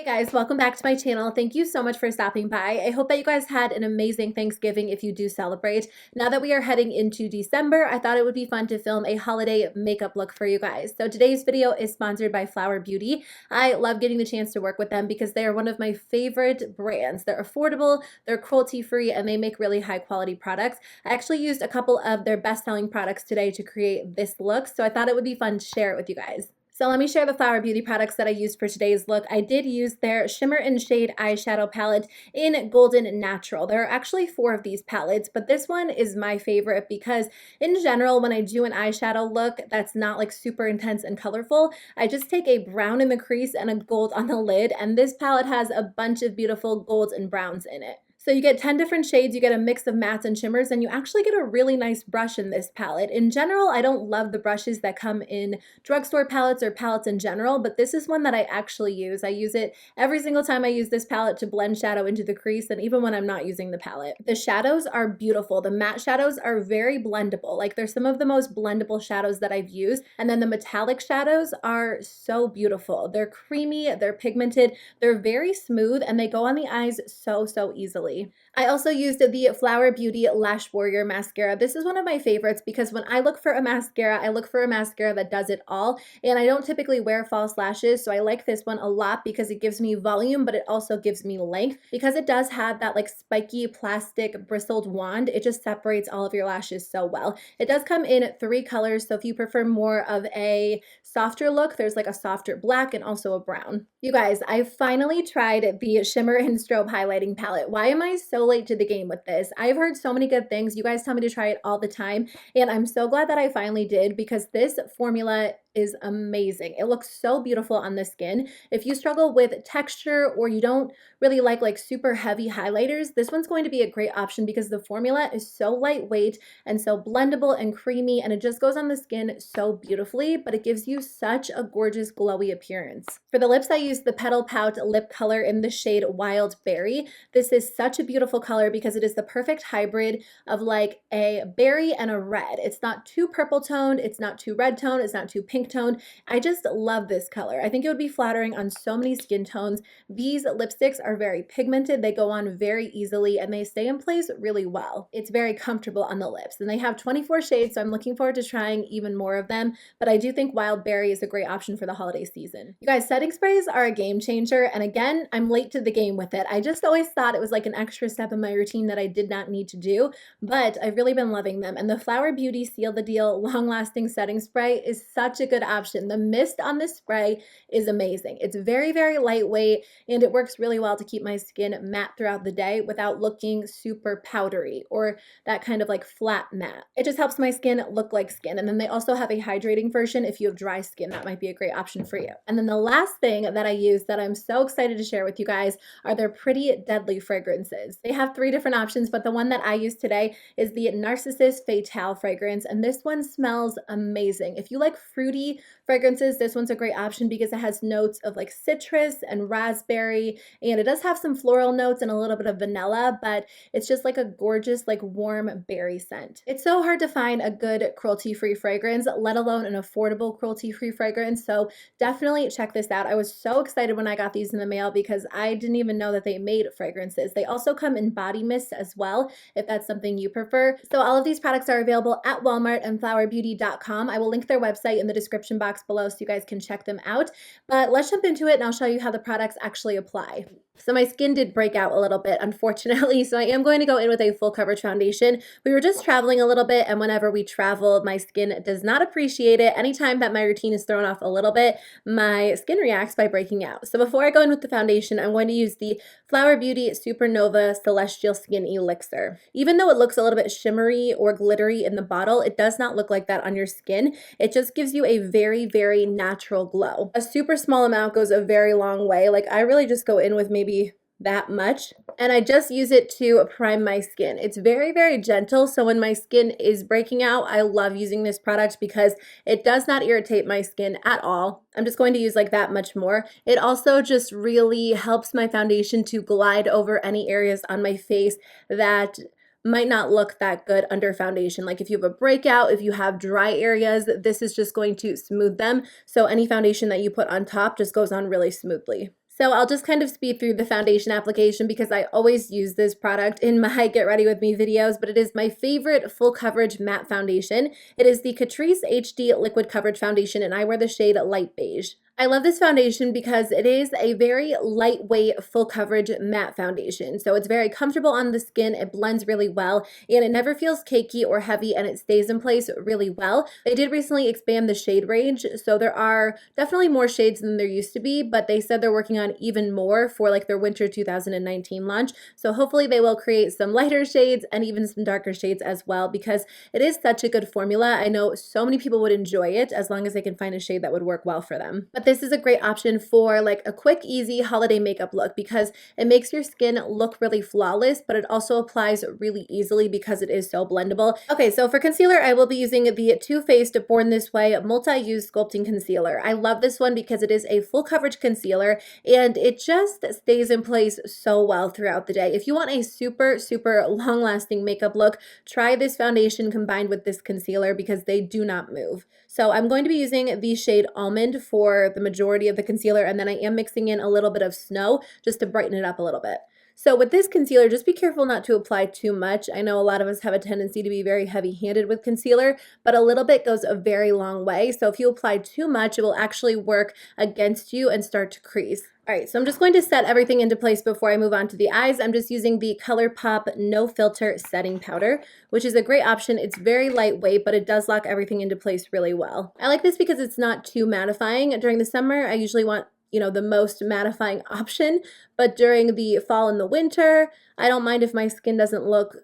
Hey guys, welcome back to my channel. Thank you so much for stopping by. I hope that you guys had an amazing Thanksgiving if you do celebrate. Now that we are heading into December, I thought it would be fun to film a holiday makeup look for you guys. So today's video is sponsored by Flower Beauty. I love getting the chance to work with them because they are one of my favorite brands. They're affordable, they're cruelty-free, and they make really high quality products. I actually used a couple of their best-selling products today to create this look, so I thought it would be fun to share it with you guys. So let me share the Flower Beauty products that I used for today's look. I did use their Shimmer and Shade eyeshadow palette in Golden Natural. There are actually 4 of these palettes, but this one is my favorite because in general, when I do an eyeshadow look that's not like super intense and colorful, I just take a brown in the crease and a gold on the lid, and this palette has a bunch of beautiful golds and browns in it. So you get 10 different shades, you get a mix of mattes and shimmers, and you actually get a really nice brush in this palette. In general, I don't love the brushes that come in drugstore palettes or palettes in general, but this is one that I actually use. I use it every single time I use this palette to blend shadow into the crease, and even when I'm not using the palette. The shadows are beautiful. The matte shadows are very blendable. Like, they're some of the most blendable shadows that I've used. And then the metallic shadows are so beautiful. They're creamy, they're pigmented, they're very smooth, and they go on the eyes so easily. I also used the Flower Beauty Lash Warrior Mascara. This is one of my favorites because when I look for a mascara, I look for a mascara that does it all, and I don't typically wear false lashes, so I like this one a lot because it gives me volume, but it also gives me length. Because it does have that like spiky plastic bristled wand, it just separates all of your lashes so well. It does come in 3 colors, so if you prefer more of a softer look, there's like a softer black and also a brown. You guys, I finally tried the Shimmer and Strobe highlighting palette. Why am I so late to the game with this? I've heard so many good things. You guys tell me to try it all the time, and I'm so glad that I finally did because this formula is amazing. It looks so beautiful on the skin. If you struggle with texture or you don't really like super heavy highlighters, this one's going to be a great option because the formula is so lightweight and so blendable and creamy, and it just goes on the skin so beautifully, but it gives you such a gorgeous glowy appearance. For the lips, I used the Petal Pout lip color in the shade Wild Berry. This is such a beautiful color because it is the perfect hybrid of like a berry and a red. It's not too purple toned, it's not too red toned, it's not too pink toned. I just love this color. I think it would be flattering on so many skin tones. These lipsticks are very pigmented, they go on very easily, and they stay in place really well. It's very comfortable on the lips, and they have 24 shades, so I'm looking forward to trying even more of them, but I do think Wild Berry is a great option for the holiday season. You guys, setting sprays are a game changer, and again, I'm late to the game with it. I just always thought it was like an extra step in my routine that I did not need to do, but I've really been loving them, and the Flower Beauty Seal the Deal long-lasting setting spray is such a good option. The mist on this spray is amazing. It's very lightweight, and it works really well to keep my skin matte throughout the day without looking super powdery or that kind of like flat matte. It just helps my skin look like skin. And then they also have a hydrating version if you have dry skin. That might be a great option for you. And then the last thing that I use that I'm so excited to share with you guys are their Pretty Deadly fragrances. They have 3 different options, but the one that I use today is the Narcissus Fatale fragrance, and this one smells amazing. If you like fruity fragrances, this one's a great option because it has notes of like citrus and raspberry, and it does have some floral notes and a little bit of vanilla, but it's just like a gorgeous like warm berry scent. It's so hard to find a good cruelty-free fragrance, let alone an affordable cruelty-free fragrance, so definitely check this out. I was so excited when I got these in the mail because I didn't even know that they made fragrances. They also come in body mist as well, if that's something you prefer. So all of these products are available at Walmart and flowerbeauty.com. I will link their website in the description box below so you guys can check them out. But let's jump into it and I'll show you how the products actually apply. So my skin did break out a little bit, unfortunately, so I am going to go in with a full coverage foundation. We were just traveling a little bit, and whenever we travel, my skin does not appreciate it. Anytime that my routine is thrown off a little bit, my skin reacts by breaking out. So before I go in with the foundation, I'm going to use the Flower Beauty Supernova Celestial Skin Elixir. Even though it looks a little bit shimmery or glittery in the bottle, it does not look like that on your skin. It just gives you a very natural glow. A super small amount goes a very long way. Like, I really just go in with maybe that much, and I just use it to prime my skin. It's very gentle, so when my skin is breaking out, I love using this product because it does not irritate my skin at all. I'm just going to use like that much more. It also just really helps my foundation to glide over any areas on my face that might not look that good under foundation. Like if you have a breakout, if you have dry areas, this is just going to smooth them. So any foundation that you put on top just goes on really smoothly. So I'll just kind of speed through the foundation application because I always use this product in my Get Ready With Me videos, but it is my favorite full coverage matte foundation. It is the Catrice HD Liquid Coverage Foundation, and I wear the shade Light Beige. I love this foundation because it is a very lightweight, full coverage matte foundation. So it's very comfortable on the skin, it blends really well, and it never feels cakey or heavy, and it stays in place really well. They did recently expand the shade range, so there are definitely more shades than there used to be, but they said they're working on even more for like their winter 2019 launch. So hopefully they will create some lighter shades and even some darker shades as well, because it is such a good formula. I know so many people would enjoy it as long as they can find a shade that would work well for them. But this is a great option for like a quick, easy holiday makeup look because it makes your skin look really flawless, but it also applies really easily because it is so blendable. Okay, so for concealer, I will be using the Too Faced Born This Way Multi-Use Sculpting Concealer. I love this one because it is a full coverage concealer and it just stays in place so well throughout the day. If you want a super, super long-lasting makeup look, try this foundation combined with this concealer because they do not move. So I'm going to be using the shade Almond for the majority of the concealer, and then I am mixing in a little bit of Snow just to brighten it up a little bit. So with this concealer, just be careful not to apply too much. I know a lot of us have a tendency to be very heavy-handed with concealer, but a little bit goes a very long way. So if you apply too much, it will actually work against you and start to crease. All right, so I'm just going to set everything into place before I move on to the eyes. I'm just using the ColourPop No Filter Setting Powder, which is a great option. It's very lightweight, but it does lock everything into place really well. I like this because it's not too mattifying. During the summer, I usually want the most mattifying option, but during the fall and the winter, I don't mind if my skin doesn't look,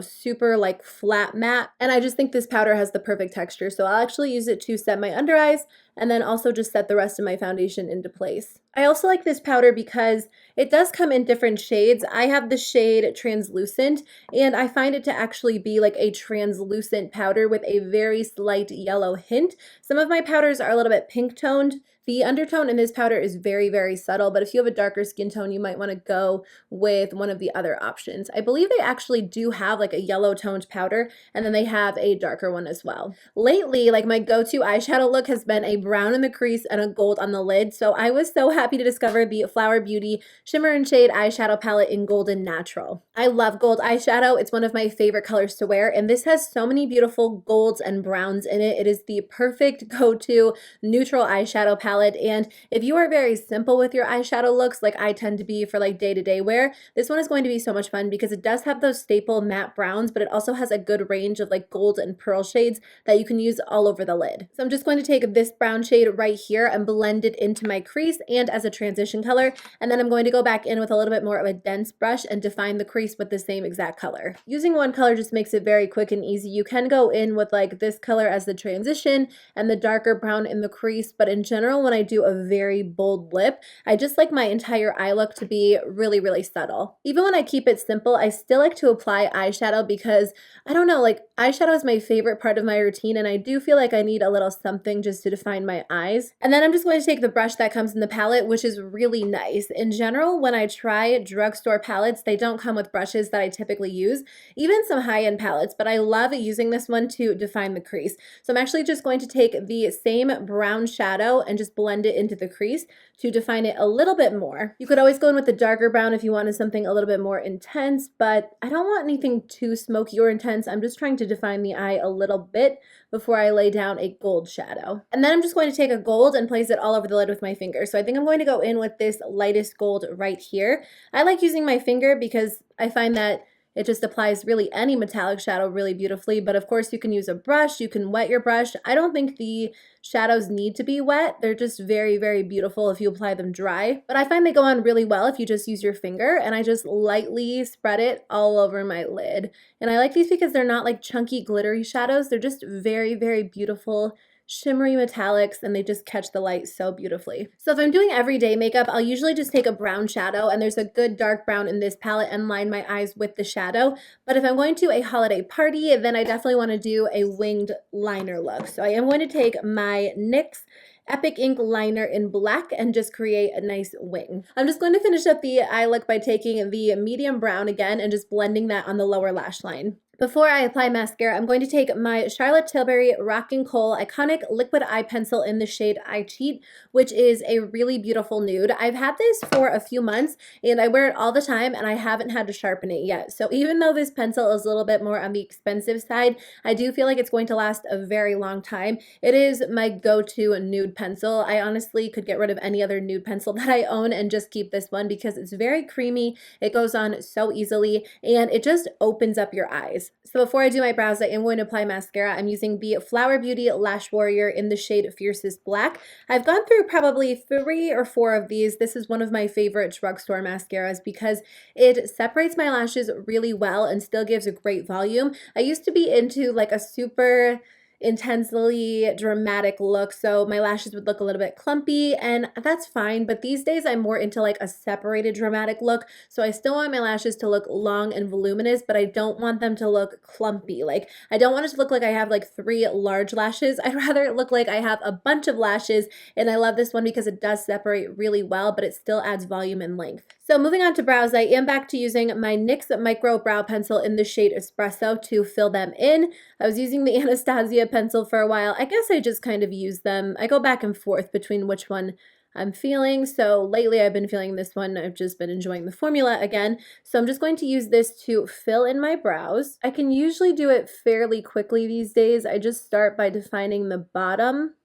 super like flat matte. And I just think this powder has the perfect texture. So I'll actually use it to set my under eyes and then also just set the rest of my foundation into place. I also like this powder because it does come in different shades. I have the shade Translucent, and I find it to actually be like a translucent powder with a very slight yellow hint. Some of my powders are a little bit pink toned. The undertone in this powder is very, very subtle, but if you have a darker skin tone, you might want to go with one of the other options. I believe they actually do have like a yellow toned powder, and then they have a darker one as well. Lately, like my go-to eyeshadow look has been a brown in the crease and a gold on the lid, so I was so happy to discover the Flower Beauty Shimmer and Shade eyeshadow palette in Golden Natural. I love gold eyeshadow. It's one of my favorite colors to wear, and this has so many beautiful golds and browns in it. It is the perfect go-to neutral eyeshadow palette. And if you are very simple with your eyeshadow looks, like I tend to be for like day-to-day wear, this one is going to be so much fun because it does have those staple matte browns, but it also has a good range of like gold and pearl shades that you can use all over the lid. So I'm just going to take this brown shade right here and blend it into my crease and as a transition color, and then I'm going to go back in with a little bit more of a dense brush and define the crease with the same exact color. Using one color just makes it very quick and easy. You can go in with like this color as the transition and the darker brown in the crease, but in general, when I do a very bold lip, I just like my entire eye look to be really, really subtle. Even when I keep it simple, I still like to apply eyeshadow because I don't know, like eyeshadow is my favorite part of my routine, and I do feel like I need a little something just to define my eyes. And then I'm just going to take the brush that comes in the palette, which is really nice. In general, when I try drugstore palettes, they don't come with brushes that I typically use, even some high-end palettes, but I love using this one to define the crease. So I'm actually just going to take the same brown shadow and just blend it into the crease to define it a little bit more. You could always go in with the darker brown if you wanted something a little bit more intense, but I don't want anything too smoky or intense. I'm just trying to define the eye a little bit before I lay down a gold shadow. And then I'm just going to take a gold and place it all over the lid with my finger. So I think I'm going to go in with this lightest gold right here. I like using my finger because I find that it just applies really any metallic shadow really beautifully, but of course you can use a brush, you can wet your brush. I don't think the shadows need to be wet. They're just very, very beautiful if you apply them dry. But I find they go on really well if you just use your finger, and I just lightly spread it all over my lid. And I like these because they're not like chunky glittery shadows. They're just very, very beautiful shimmery metallics, and they just catch the light so beautifully. So if I'm doing everyday makeup, I'll usually just take a brown shadow, and there's a good dark brown in this palette, and line my eyes with the shadow. But if I'm going to a holiday party, then I definitely want to do a winged liner look. So I am going to take my NYX Epic Ink Liner in black and just create a nice wing. I'm just going to finish up the eye look by taking the medium brown again and just blending that on the lower lash line. Before I apply mascara, I'm going to take my Charlotte Tilbury Rockin' Kohl Iconic Liquid Eye Pencil in the shade I Cheat, which is a really beautiful nude. I've had this for a few months and I wear it all the time and I haven't had to sharpen it yet. So even though this pencil is a little bit more on the expensive side, I do feel like it's going to last a very long time. It is my go-to nude pencil. I honestly could get rid of any other nude pencil that I own and just keep this one because it's very creamy, it goes on so easily, and it just opens up your eyes. So before I do my brows, I am going to apply mascara. I'm using the Flower Beauty Lash Warrior in the shade Fiercest Black. I've gone through probably 3 or 4 of these. This is one of my favorite drugstore mascaras because it separates my lashes really well and still gives a great volume. I used to be into like a super intensely dramatic look, so my lashes would look a little bit clumpy, and that's fine, but these days I'm more into like a separated dramatic look, so I still want my lashes to look long and voluminous, but I don't want them to look clumpy. Like, I don't want it to look like I have like 3 large lashes. I'd rather it look like I have a bunch of lashes, and I love this one because it does separate really well, but it still adds volume and length. So moving on to brows, I am back to using my NYX Micro Brow Pencil in the shade Espresso to fill them in. I was using the Anastasia pencil for a while. I guess I just kind of use them. I go back and forth between which one I'm feeling. So lately I've been feeling this one. I've just been enjoying the formula again. So I'm just going to use this to fill in my brows. I can usually do it fairly quickly these days. I just start by defining the bottom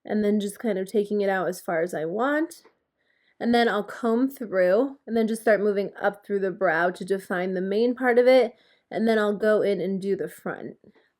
and then just kind of taking it out as far as I want. And then I'll comb through and then just start moving up through the brow to define the main part of it. And then I'll go in and do the front.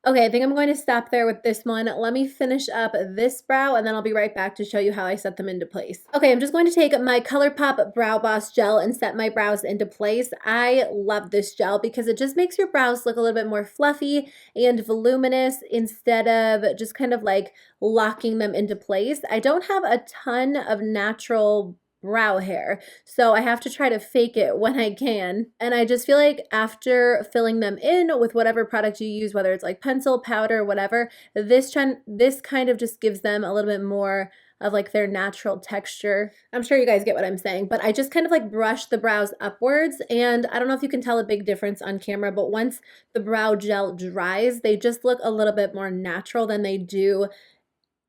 Okay, I think I'm going to stop there with this one. Let me finish up this brow and then I'll be right back to show you how I set them into place. Okay, I'm just going to take my ColourPop Brow Boss gel and set my brows into place. I love this gel because it just makes your brows look a little bit more fluffy and voluminous instead of just kind of like locking them into place. I don't have a ton of natural brow hair, so I have to try to fake it when I can. And I just feel like after filling them in with whatever product you use, whether it's like pencil, powder, whatever, this kind of just gives them a little bit more of like their natural texture. I'm sure you guys get what I'm saying, but I just kind of like brush the brows upwards, and I don't know if you can tell a big difference on camera, but once the brow gel dries, they just look a little bit more natural than they do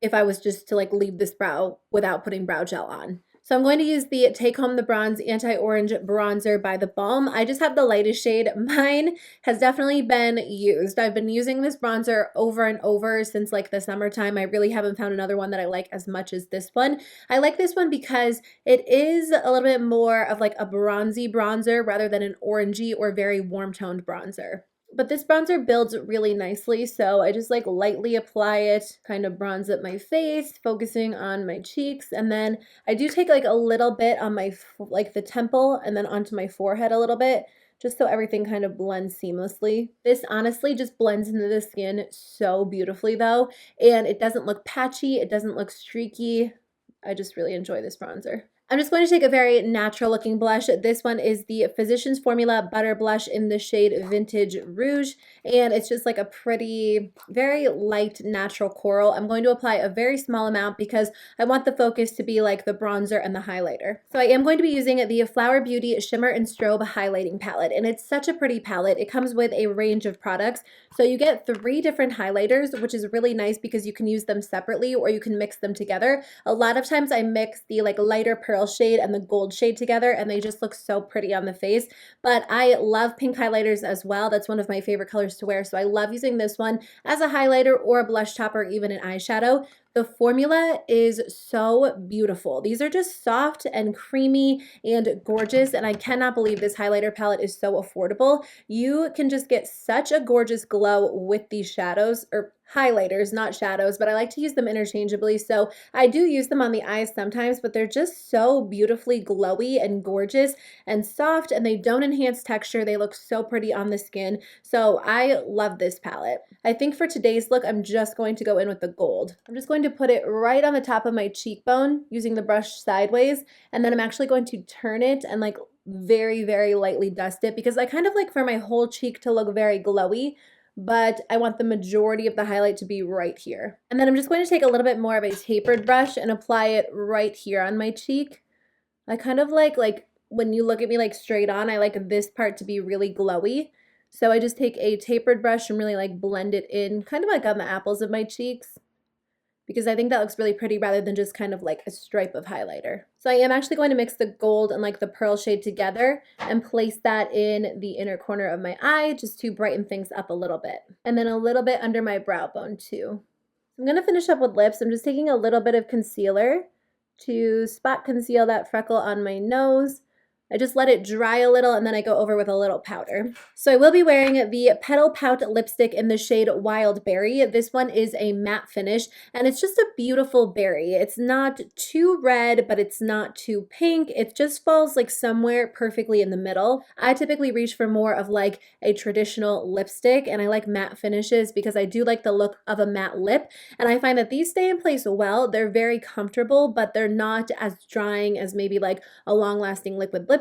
if I was just to like leave this brow without putting brow gel on. So I'm going to use the Take Home the Bronze Anti-Orange Bronzer by THEBALM. I just have the lightest shade. Mine has definitely been used. I've been using this bronzer over and over since like the summertime. I really haven't found another one that I like as much as this one. I like this one because it is a little bit more of like a bronzy bronzer rather than an orangey or very warm toned bronzer. But this bronzer builds really nicely, so I just like lightly apply it, kind of bronze up my face, focusing on my cheeks, and then I do take like a little bit on my, like the temple, and then onto my forehead a little bit, just so everything kind of blends seamlessly. This honestly just blends into the skin so beautifully though, and it doesn't look patchy, it doesn't look streaky. I just really enjoy this bronzer. I'm just going to take a very natural looking blush. This one is the Physicians Formula Butter Blush in the shade Vintage Rouge, and it's just like a pretty, very light natural coral. I'm going to apply a very small amount because I want the focus to be like the bronzer and the highlighter. So I am going to be using the Flower Beauty Shimmer and Strobe Highlighting Palette, and it's such a pretty palette. It comes with a range of products, so you get 3 different highlighters, which is really nice because you can use them separately or you can mix them together. A lot of times I mix the like lighter pearl shade and the gold shade together and they just look so pretty on the face. But I love pink highlighters as well. That's one of my favorite colors to wear, so I love using this one as a highlighter or a blush top or even an eyeshadow. The formula is so beautiful. These are just soft and creamy and gorgeous, and I cannot believe this highlighter palette is so affordable. You can just get such a gorgeous glow with these shadows, or highlighters, not shadows, but I like to use them interchangeably. So I do use them on the eyes sometimes, but they're just so beautifully glowy and gorgeous and soft, and they don't enhance texture. They look so pretty on the skin. So I love this palette. I think for today's look, I'm just going to go in with the gold. I'm just going to put it right on the top of my cheekbone using the brush sideways, and then I'm actually going to turn it and like very, very lightly dust it because I kind of like for my whole cheek to look very glowy, but I want the majority of the highlight to be right here. And then I'm just going to take a little bit more of a tapered brush and apply it right here on my cheek. I kind of like when you look at me like straight on, I like this part to be really glowy. So I just take a tapered brush and really like blend it in, kind of like on the apples of my cheeks, because I think that looks really pretty rather than just kind of like a stripe of highlighter. So I am actually going to mix the gold and like the pearl shade together and place that in the inner corner of my eye just to brighten things up a little bit. And then a little bit under my brow bone too. I'm gonna finish up with lips. I'm just taking a little bit of concealer to spot conceal that freckle on my nose. I just let it dry a little and then I go over with a little powder. So I will be wearing the Petal Pout lipstick in the shade Wild Berry. This one is a matte finish and it's just a beautiful berry. It's not too red, but it's not too pink. It just falls like somewhere perfectly in the middle. I typically reach for more of like a traditional lipstick and I like matte finishes because I do like the look of a matte lip. And I find that these stay in place well. They're very comfortable, but they're not as drying as maybe like a long-lasting liquid lipstick.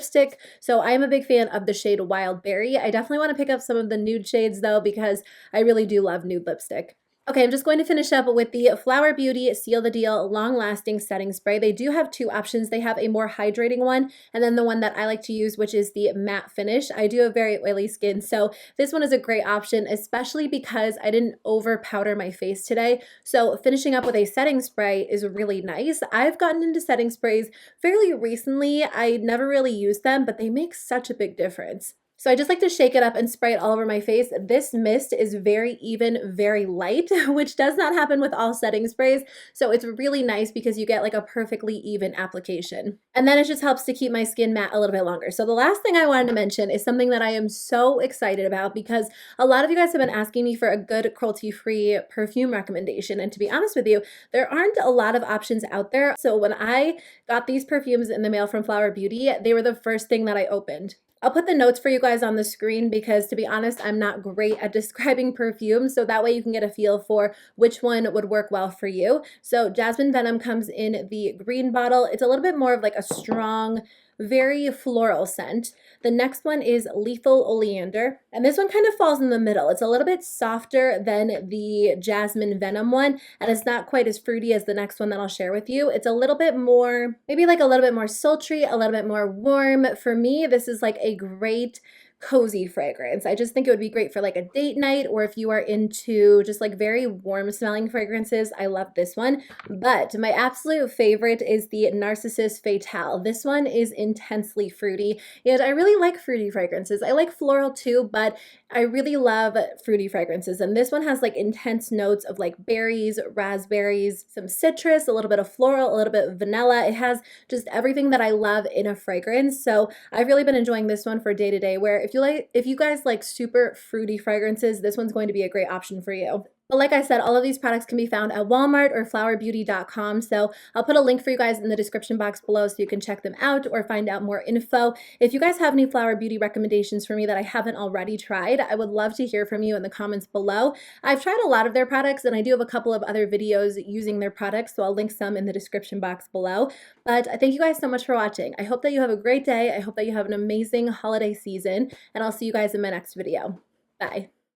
So I am a big fan of the shade Wild Berry. I definitely want to pick up some of the nude shades though, because I really do love nude lipstick. Okay, I'm just going to finish up with the Flower Beauty Seal the Deal Long Lasting Setting Spray. They do have two options. They have a more hydrating one and then the one that I like to use, which is the matte finish. I do have very oily skin, so this one is a great option, especially because I didn't over powder my face today. So finishing up with a setting spray is really nice. I've gotten into setting sprays fairly recently. I never really used them, but they make such a big difference. So I just like to shake it up and spray it all over my face. This mist is very even, very light, which does not happen with all setting sprays. So it's really nice because you get like a perfectly even application. And then it just helps to keep my skin matte a little bit longer. So the last thing I wanted to mention is something that I am so excited about because a lot of you guys have been asking me for a good cruelty-free perfume recommendation. And to be honest with you, there aren't a lot of options out there. So when I got these perfumes in the mail from Flower Beauty, they were the first thing that I opened. I'll put the notes for you guys on the screen because to be honest, I'm not great at describing perfumes, so that way you can get a feel for which one would work well for you. So Jasmin Venom comes in the green bottle. It's a little bit more of like a strong, very floral scent. The next one is Lethal Oleander, and this one kind of falls in the middle. It's a little bit softer than the Jasmin Venom one, and it's not quite as fruity as the next one that I'll share with you. It's a little bit more, maybe like a little bit more sultry, a little bit more warm. For me, this is like a great cozy fragrance. I just think it would be great for like a date night, or if you are into just like very warm smelling fragrances, I love this one. But my absolute favorite is the Narcissus Fatale. This one is intensely fruity, and I really like fruity fragrances. I like floral too, but I really love fruity fragrances, and this one has like intense notes of like berries, raspberries, some citrus, a little bit of floral, a little bit of vanilla. It has just everything that I love in a fragrance. So I've really been enjoying this one for day to day, where if you guys like super fruity fragrances, this one's going to be a great option for you. But like I said, all of these products can be found at Walmart or flowerbeauty.com. So I'll put a link for you guys in the description box below so you can check them out or find out more info. If you guys have any Flower Beauty recommendations for me that I haven't already tried, I would love to hear from you in the comments below. I've tried a lot of their products and I do have a couple of other videos using their products, so I'll link some in the description box below. But thank you guys so much for watching. I hope that you have a great day. I hope that you have an amazing holiday season, and I'll see you guys in my next video. Bye.